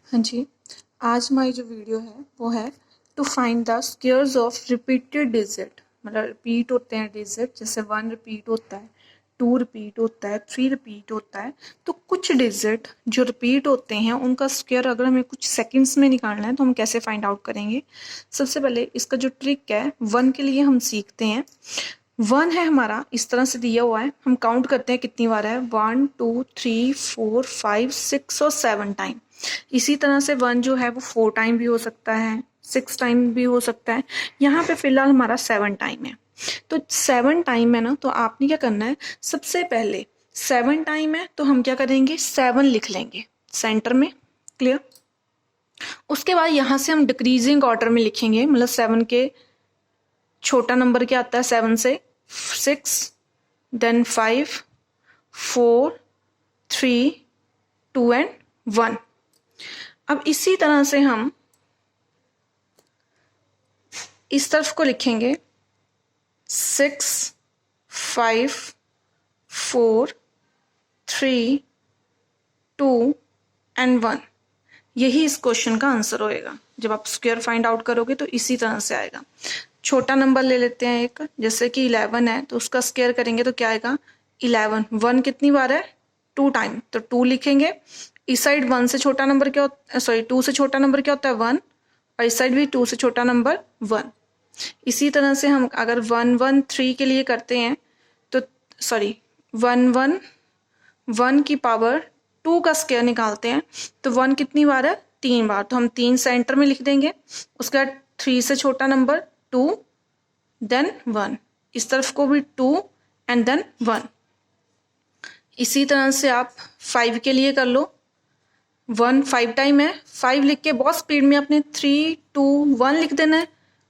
हाँ जी, आज हमारी जो वीडियो है वो है to find the squares of repeated digit. मतलब रिपीट होते हैं डिजिट, जैसे 1 रिपीट होता है, 2 रिपीट होता है, 3 रिपीट होता है। तो कुछ डिजिट जो रिपीट होते हैं उनका स्क्वायर अगर हमें कुछ सेकंड्स में निकालना है तो हम कैसे फाइंड आउट करेंगे। सबसे पहले इसका जो ट्रिक है 1 के लिए हम सीखते हैं। 1 है हमारा, इस तरह से दिया हुआ है, हम काउंट करते हैं कितनी बार है, 1 2 3 4 5 6 और 7 टाइम। इसी तरह से 1 जो है वो 4 टाइम भी हो सकता है, 6 टाइम भी हो सकता है। यहाँ पे फिलहाल हमारा 7 टाइम है। तो 7 टाइम है ना, तो आपने क्या करना है, सबसे पहले 7 टाइम है तो हम क्या करेंगे, 7 लिख लेंगे सेंटर में। क्लियर। उसके बाद यहाँ से हम डिक्रीजिंग ऑर्डर में लिखेंगे, मतलब 7 के छोटा नंबर क्या आता है 7 से, 6, देन 5 4 3 2 एंड 1। अब इसी तरह से हम इस तरफ को लिखेंगे 6 5 4 3 2 एंड 1। यही इस क्वेश्चन का आंसर होएगा। जब आप स्क्वायर फाइंड आउट करोगे तो इसी तरह से आएगा। छोटा नंबर ले लेते हैं एक, जैसे कि 11 है तो उसका स्क्वायर करेंगे तो क्या आएगा 11। 1 कितनी बार है, 2 टाइम, तो 2 लिखेंगे। इस साइड 1 से छोटा नंबर क्या होता, सॉरी 2 से छोटा नंबर क्या होता है 1, और इस साइड भी 2 से छोटा नंबर 1। इसी तरह से हम अगर 1 1 3 के लिए करते हैं तो सॉरी 1 1 1 की पावर 2 का स्क्वायर निकालते हैं तो 1 कितनी बार है, 3 बार, तो हम 3 सेंटर में लिख देंगे। उसके बाद 3 से छोटा नंबर 2 देन 1, इस तरफ को भी 2 एंड देन 1। इसी तरह से आप 5 के लिए कर लो। 1 5 टाइम है, 5 लिख के बहुत स्पीड में अपने 3 2 1 लिख देना है,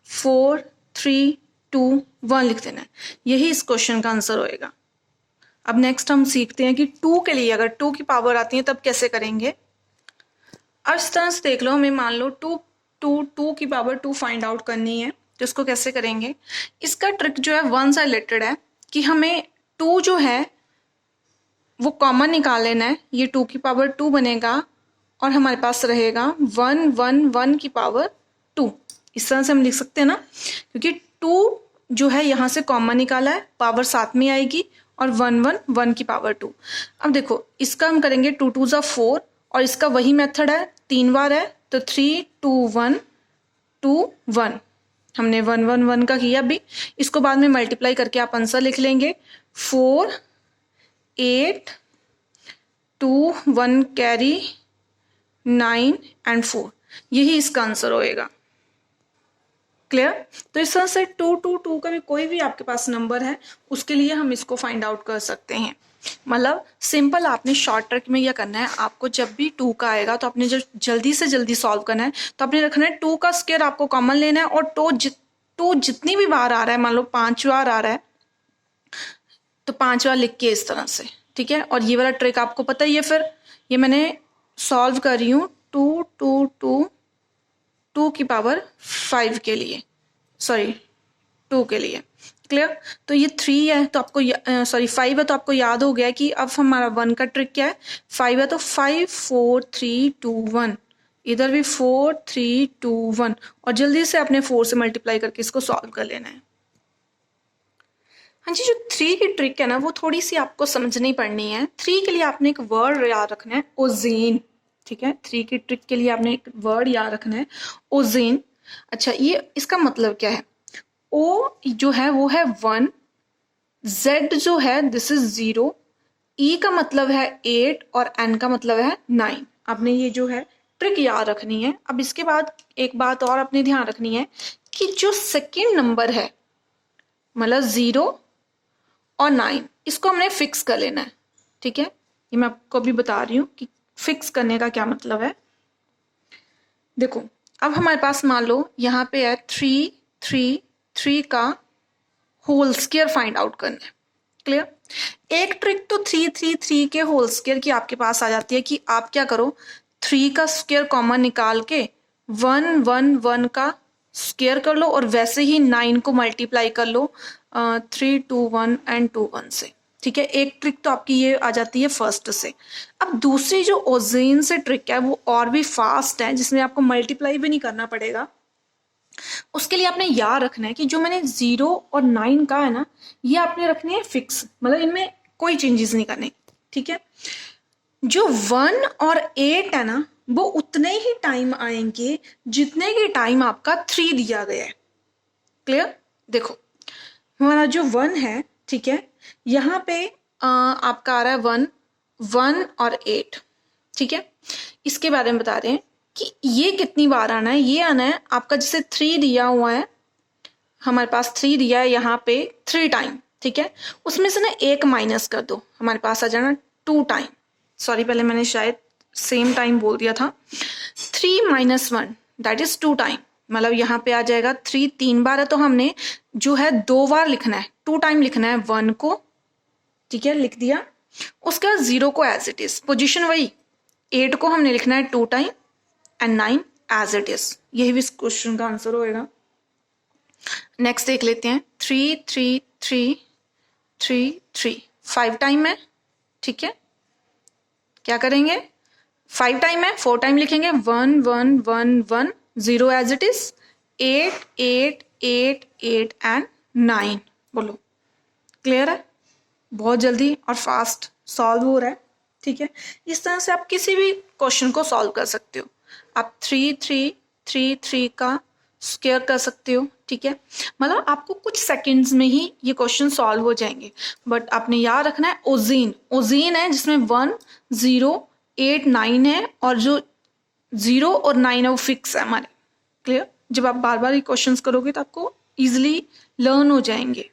4 3 2 1 लिख देना है। यही इस क्वेश्चन का आंसर होएगा। अब नेक्स्ट हम सीखते हैं कि 2 के लिए अगर 2 की पावर आती है तब कैसे करेंगे। अब इस तरह से देख लो, हमें मान लो 2 की पावर 2 फाइंड आउट करनी है तो इसको कैसे करेंगे। इसका ट्रिक जो है 1 से रिलेटेड है कि हमें 2 जो है वो कॉमन निकाल लेना है। ये 2 की पावर 2 बनेगा और हमारे पास रहेगा 1 1 1 की पावर 2। इस तरह से हम लिख सकते हैं ना, क्योंकि 2 जो है यहाँ से कॉमन निकाला है, पावर साथ में आएगी, और 1 1 1 की पावर 2। अब देखो इसका हम करेंगे 2 2 ज़ा 4, और इसका वही मेथड है, 3 बार है तो 3 2 1 2 1। हमने 1 1 1 का किया भी, इसको बाद में मल्टीप्लाई करके आप आंसर लिख लेंगे। 4 8 2 1 कैरी 9 एंड 4, यही इसका आंसर होएगा। क्लियर। तो इस तरह से 2 2 2 का भी कोई भी आपके पास नंबर है उसके लिए हम इसको फाइंड आउट कर सकते हैं। मतलब सिंपल, आपने शॉर्ट ट्रिक में क्या करना है, आपको जब भी 2 का आएगा तो आपने जो जल्दी से जल्दी सॉल्व करना है तो आपने रखना है 2 का स्क्वायर आपको कॉमन लेना है, और 2 जितनी भी बार आ रहा है, मान लो 5 बार आ रहा है तो 5 बार लिख के इस तरह से, ठीक है। और ये वाला ट्रिक आपको पता ही है। फिर ये मैंने सॉल्व कर रही हूँ 2 2 2 2 की पावर 5 के लिए, सॉरी 2 के लिए। क्लियर। तो ये 3 है तो आपको सॉरी 5 है तो आपको याद हो गया कि अब हमारा 1 का ट्रिक क्या है, 5 है तो 5 4 3 2 1, इधर भी 4 3 2 1, और जल्दी से अपने 4 से मल्टीप्लाई करके इसको सॉल्व कर लेना है। हाँ जी, जो 3 की ट्रिक है ना वो थोड़ी सी आपको समझनी पड़नी है। 3 के लिए आपने एक वर्ड याद रखना है, ओजेन। ठीक है, 3 की ट्रिक के लिए आपने एक वर्ड याद रखना है, ओजेन। अच्छा, ये इसका मतलब क्या है, ओ जो है वो है 1, जेड जो है दिस इज 0, ई का मतलब है 8 और एन का मतलब है 9। आपने ये जो है ट्रिक याद रखनी है। अब इसके बाद एक बात और अपने ध्यान रखनी है कि जो सेकेंड नंबर है, मतलब 0 और 9, इसको हमने फिक्स कर लेना है। ठीक है, ये मैं आपको अभी बता रही हूँ कि फिक्स करने का क्या मतलब है। देखो अब हमारे पास मान लो यहाँ पे है 3 3 3 का होल स्क्वायर फाइंड आउट करना है। क्लियर। एक ट्रिक तो 3 3 3 के होल स्क्वायर की आपके पास आ जाती है कि आप क्या करो, 3 का स्क्वायर कॉमन निकाल के 1 1 1 का स्क्वायर कर लो, और वैसे ही 9 को मल्टीप्लाई कर लो 3 2 1 एंड 2 1 से। ठीक है, एक ट्रिक तो आपकी ये आ जाती है फर्स्ट से। अब दूसरी जो ओजेन से ट्रिक है वो और भी फास्ट है, जिसमें आपको मल्टीप्लाई भी नहीं करना पड़ेगा। उसके लिए आपने याद रखना है कि जो मैंने 0 और 9 का है ना, ये आपने रखने हैं फिक्स, मतलब इनमें कोई चेंजेस नहीं करने, ठीक है। जो 1 और 8 है ना, वो उतने ही टाइम आएंगे जितने की टाइम आपका 3 दिया गया है। क्लियर? देखो हमारा जो 1 है, ठीक है, यहाँ पे आपका आ रहा है 1, 1 और 8, ठीक है। इसके बारे में बता रहे हैं कि ये कितनी बार आना है। ये आना है आपका, जैसे 3 दिया हुआ है, हमारे पास 3 दिया है यहाँ पे 3 टाइम, ठीक है। उसमें से ना एक माइनस कर दो, हमारे पास आ जाना 2 टाइम। सॉरी, पहले मैंने शायद सेम टाइम बोल दिया था। 3 - 1 दैट इज 2 टाइम, मतलब यहाँ पे आ जाएगा 3 3 बार है, तो हमने जो है 2 बार लिखना है, 2 टाइम लिखना है 1 को, ठीक है, लिख दिया। उसके बाद 0 को एज इट इज, पोजिशन वही, 8 को हमने लिखना है 2 time and 9 as it is. यही भी इस क्वेश्चन का आंसर होएगा। नेक्स्ट देख लेते हैं, 3 3 3 3 3 5 टाइम है, ठीक है। क्या करेंगे, 5 टाइम है, 4 टाइम लिखेंगे 1 1 1 1, 0 एज इट इज, 8 8 8 8 एंड 9। बोलो, क्लियर है? बहुत जल्दी और फास्ट सॉल्व हो रहा है, ठीक है। इस तरह से आप किसी भी क्वेश्चन को सॉल्व कर सकते हो। आप 3 3 3 3 का स्क्वायर कर सकते हो, ठीक है। मतलब आपको कुछ सेकंड्स में ही ये क्वेश्चन सॉल्व हो जाएंगे। बट आपने याद रखना है ओजेन, ओजेन है जिसमें 1 0 8 9 है, और जो 0 और 9 है वो फिक्स है हमारे। क्लियर? जब आप बार बार ये क्वेश्चंस करोगे तो आपको इजिली लर्न हो जाएंगे।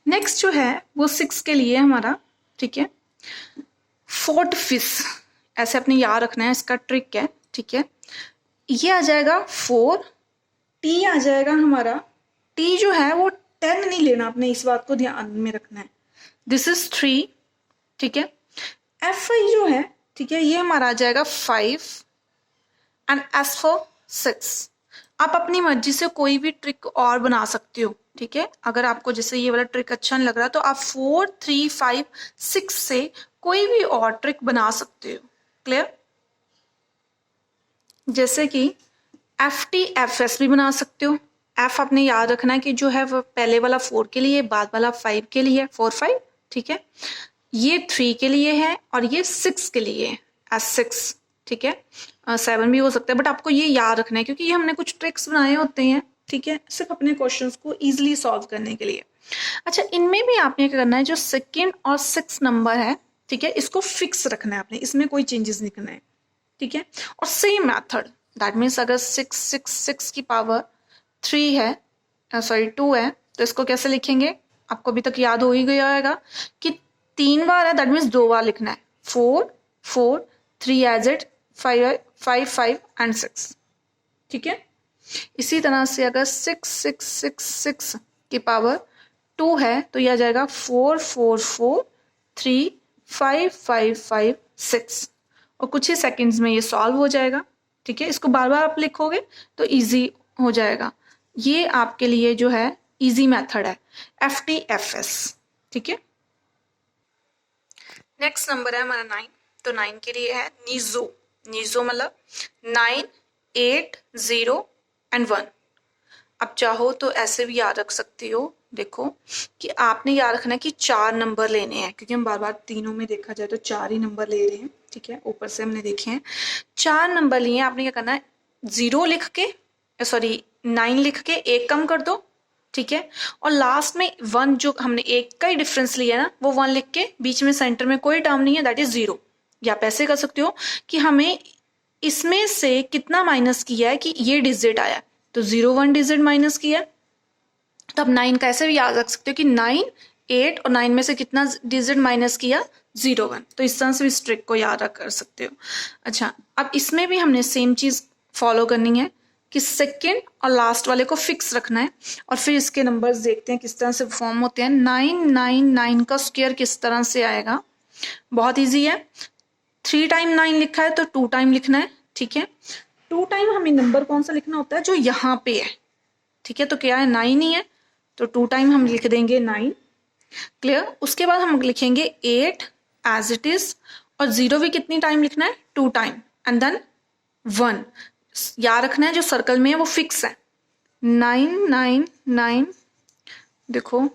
नेक्स्ट जो है वो 6 के लिए हमारा, ठीक है, फोर्ट फिश, ऐसे अपने याद रखना है, इसका ट्रिक है, ठीक है। ये आ जाएगा 4, टी आ जाएगा हमारा, टी जो है वो 10 नहीं लेना, आपने इस बात को ध्यान में रखना है। दिस इज 3, ठीक है। एफ आई जो है, ठीक है, ये हमारा आ जाएगा 5 एंड एस फॉर 6। आप अपनी मर्जी से कोई भी ट्रिक और बना सकते हो, ठीक है। अगर आपको जैसे ये वाला ट्रिक अच्छा नहीं लग रहा तो आप 4 3 5 6 से कोई भी और ट्रिक बना सकते हो। क्लियर? जैसे कि FTFS भी बना सकते हो। एफ आपने याद रखना है कि जो है वो पहले वाला 4 के लिए, बाद वाला 5 के लिए, 4 5, ठीक है। ये 3 के लिए है और ये 6 के लिए है, S6, ठीक है। 7 भी हो सकता है, बट आपको ये याद रखना है क्योंकि ये हमने कुछ ट्रिक्स बनाए होते हैं, ठीक है, सिर्फ अपने क्वेश्चंस को इजीली सॉल्व करने के लिए। अच्छा, इनमें भी आपने क्या करना है, जो 2nd और 6 नंबर है, ठीक है, इसको फिक्स रखना है आपने, इसमें कोई चेंजेस नहीं करना है, ठीक है। और सेम मेथड, दैट मीन्स अगर 6 6 6 की पावर 3 है, सॉरी 2 है, तो इसको कैसे लिखेंगे, आपको अभी तक याद हो ही गया होगा कि 3 बार है, दैट मीन्स 2 बार लिखना है, 4 4 3 एज इट, 5 5 5 एंड 6, ठीक है। इसी तरह से अगर 6 6 6 6 की पावर 2 है तो यह आ जाएगा 4 4 4 3 5 5 5 6, और कुछ ही सेकंड्स में ये सॉल्व हो जाएगा, ठीक है। इसको बार बार आप लिखोगे तो इजी हो जाएगा। ये आपके लिए जो है इजी मेथड है, FTFS, ठीक है। नेक्स्ट नंबर है हमारा 9, तो 9 के लिए है नीजो। नीजो मतलब 9 8 0 एंड 1। अब चाहो तो ऐसे भी याद रख सकती हो, देखो कि आपने याद रखना है कि 4 नंबर लेने हैं, क्योंकि हम बार बार तीनों में देखा जाए तो 4 ही नंबर ले रहे हैं, ठीक है। ऊपर से हमने देखे हैं 4 नंबर लिए, आपने क्या करना है, 0 लिख के, सॉरी 9 लिख के एक कम कर दो, ठीक है। और लास्ट में 1, जो हमने एक का ही डिफरेंस लिया ना, वो 1 लिख के, बीच में सेंटर में कोई टर्म नहीं है, दैट इज 0। या आप ऐसे कर सकते हो कि हमें इसमें से कितना माइनस किया है कि ये डिजिट आया, तो 0 1 डिजिट माइनस किया, तो आप 9 का ऐसे भी याद रख सकते हो कि 9 8 और 9 में से कितना डिजिट माइनस किया, 0 1। तो इस तरह से भी इस ट्रिक को याद रख कर सकते हो। अच्छा, अब इसमें भी हमने सेम चीज फॉलो करनी है कि 2nd और लास्ट वाले को फिक्स रखना है, और फिर इसके नंबर्स देखते हैं किस तरह से फॉर्म होते हैं। 9 9 9 का स्क्वायर किस तरह से आएगा, बहुत ईजी है। 3 टाइम 9 लिखा है तो 2 टाइम लिखना है, ठीक है। 2 टाइम हमें नंबर कौन सा लिखना होता है, जो यहाँ पे है, ठीक है। तो क्या है, 9 ही है, तो 2 टाइम हम लिख देंगे 9, क्लियर। उसके बाद हम लिखेंगे 8 एज इट इज, और 0 भी कितनी टाइम लिखना है, 2 टाइम, एंड देन 1 याद रखना है, जो सर्कल में है वो फिक्स है। 9 9 9। देखो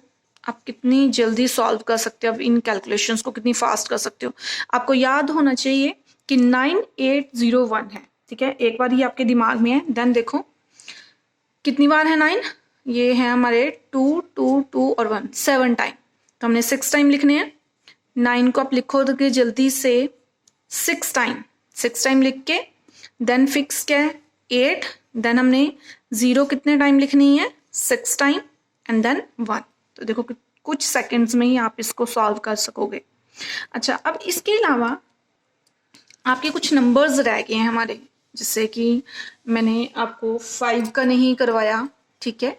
आप कितनी जल्दी सॉल्व कर सकते हो, अब इन कैलकुलेशंस को कितनी फास्ट कर सकते हो। आपको याद होना चाहिए कि 9801 है, ठीक है, एक बार ये आपके दिमाग में है। देन देखो कितनी बार है 9, ये है हमारे 2 2 2 और 1, 7 टाइम, तो हमने 6 टाइम लिखने हैं। 9 को आप लिखो तो जल्दी से 6 टाइम, 6 टाइम लिख के देन फिक्स क्या है 8, देन हमने 0 कितने टाइम लिखनी है, 6 टाइम, एंड देन 1। तो देखो कुछ सेकंड्स में ही आप इसको सॉल्व कर सकोगे। अच्छा, अब इसके अलावा आपके कुछ नंबर्स रह गए हैं हमारे, जैसे कि मैंने आपको 5 का नहीं करवाया, ठीक है,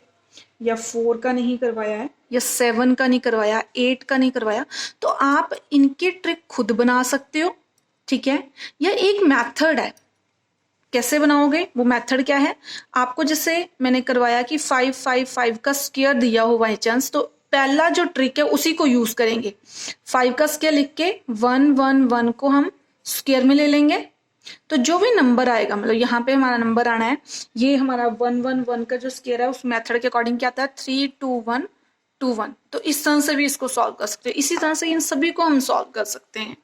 या 4 का नहीं करवाया है, या 7 का नहीं करवाया, 8 का नहीं करवाया, तो आप इनके ट्रिक खुद बना सकते हो, ठीक है। या एक मेथड है, कैसे बनाओगे, वो मेथड क्या है, आपको जैसे मैंने करवाया कि 5 5 5 का स्क्वायर दिया हो बाई चांस, तो पहला जो ट्रिक है उसी को यूज करेंगे। 5 का स्क्वायर लिख के 1 1 1 को हम स्क्वायर में ले लेंगे, तो जो भी नंबर आएगा, मतलब यहाँ पे हमारा नंबर आना है, ये हमारा 1 1 1 का जो स्क्वायर है उस मेथड के अकॉर्डिंग क्या आता है, 3 2 1 2 1। तो इस तरह से भी इसको सॉल्व कर सकते हैं, इसी तरह से इन सभी को हम सॉल्व कर सकते हैं।